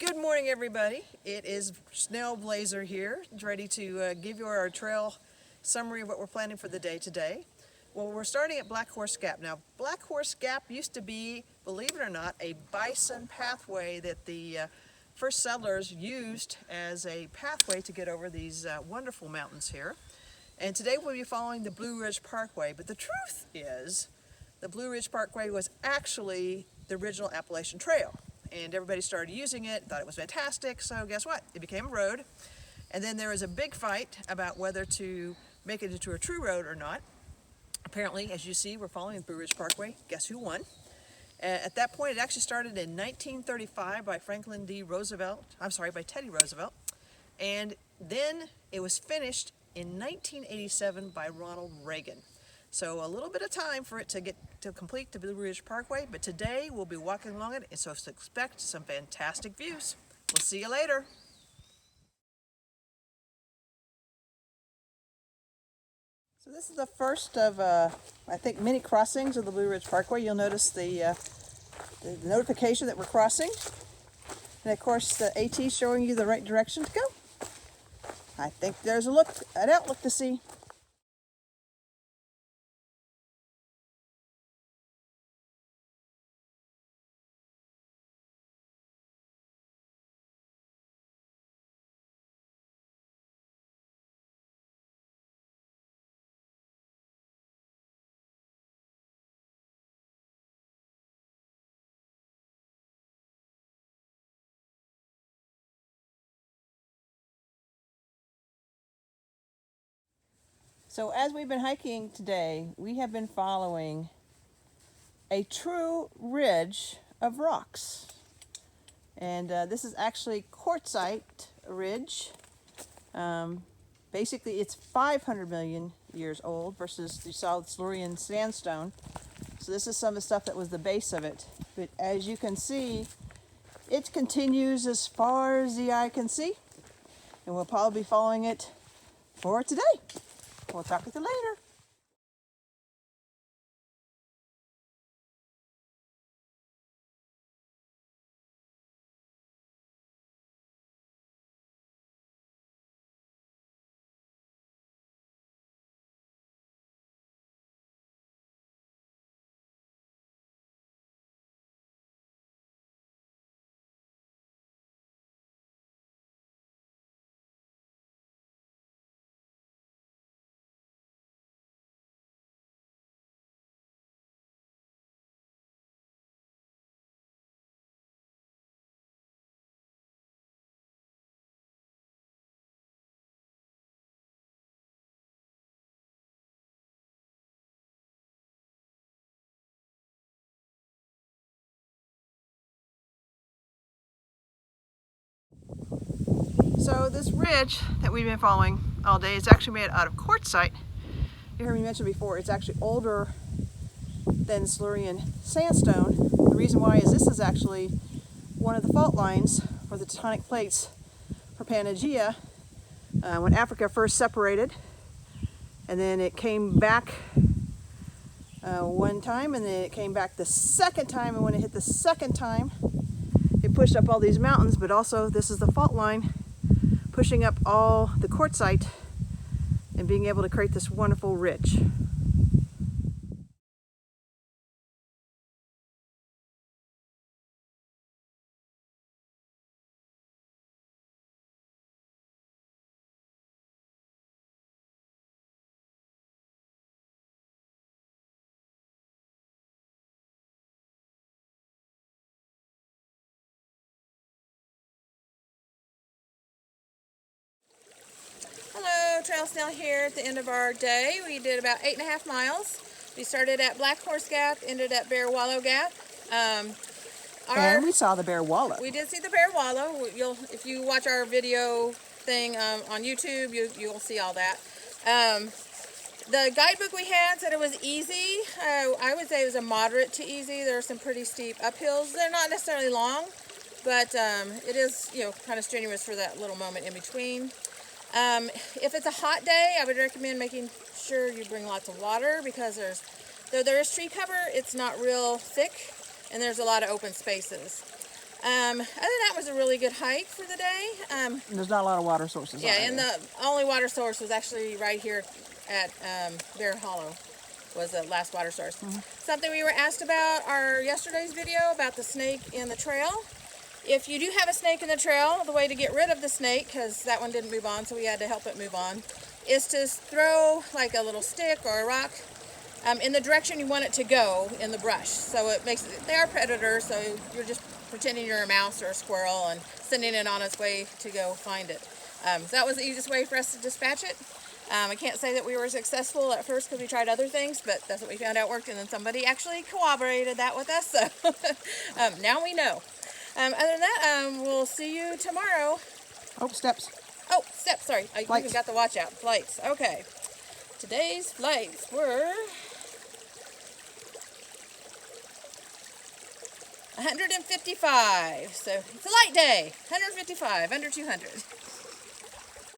Good morning, everybody. It is Snail Blazer here, ready to give you our trail summary of what we're planning for the day today. Well, we're starting at Black Horse Gap. Now, Black Horse Gap used to be, believe it or not, a bison pathway that the first settlers used as a pathway to get over these wonderful mountains here. And today we'll be following the Blue Ridge Parkway, but the truth is the Blue Ridge Parkway was actually the original Appalachian Trail. And everybody started using it, thought it was fantastic, so guess what? It became a road. And then there was a big fight about whether to make it into a true road or not. Apparently, as you see, we're following the Blue Ridge Parkway. Guess who won? At that point, it actually started in 1935 by Teddy Roosevelt. And then it was finished in 1987 by Ronald Reagan. So a little bit of time for it to get to complete the Blue Ridge Parkway, but today we'll be walking along it, and so expect some fantastic views. We'll see you later. So this is the first of, I think, many crossings of the Blue Ridge Parkway. You'll notice the notification that we're crossing, and of course the AT showing you the right direction to go. I think there's an outlook to see. So as we've been hiking today, we have been following a true ridge of rocks. And this is actually quartzite ridge. Basically, it's 500 million years old versus you saw the Silurian sandstone. So this is some of the stuff that was the base of it. But as you can see, it continues as far as the eye can see. And we'll probably be following it for today. We'll talk with you later. So this ridge that we've been following all day is actually made out of quartzite. You heard me mention before, it's actually older than Silurian sandstone. The reason why is this is actually one of the fault lines for the tectonic plates for Pangaea when Africa first separated, and then it came back one time, and then it came back the second time, and when it hit the second time, it pushed up all these mountains, but also this is the fault line pushing up all the quartzite and being able to create this wonderful ridge. Hello, Trail Snail here at the end of our day. We did about 8.5 miles. We started at Black Horse Gap, ended at Bearwallow Gap. And we saw the Bearwallow. We did see the Bearwallow. If you watch our video thing on YouTube, you'll see all that. The guidebook we had said it was easy. I would say it was a moderate to easy. There are some pretty steep uphills. They're not necessarily long, but it is kind of strenuous for that little moment in between. If it's a hot day, I would recommend making sure you bring lots of water because though there is tree cover, it's not real thick and there's a lot of open spaces. Other than that, was a really good hike for the day. There's not a lot of water sources. Yeah, and the only water source was actually right here at Bearwallow. Was the last water source. Something we were asked about our yesterday's video about the snake in the trail. If you do have a snake in the trail, the way to get rid of the snake, because that one didn't move on, so we had to help it move on, is to throw like a little stick or a rock in the direction you want it to go in the brush. So it makes they are predators, so you're just pretending you're a mouse or a squirrel and sending it on its way to go find it. So that was the easiest way for us to dispatch it. I can't say that we were successful at first because we tried other things, but that's what we found out worked, and then somebody actually corroborated that with us, so now we know. Other than that, we'll see you tomorrow. Oh, steps. Oh, steps, sorry. I Flights. even got the watch out. Flights, okay. Today's flights were 155, so it's a light day. 155, under 200.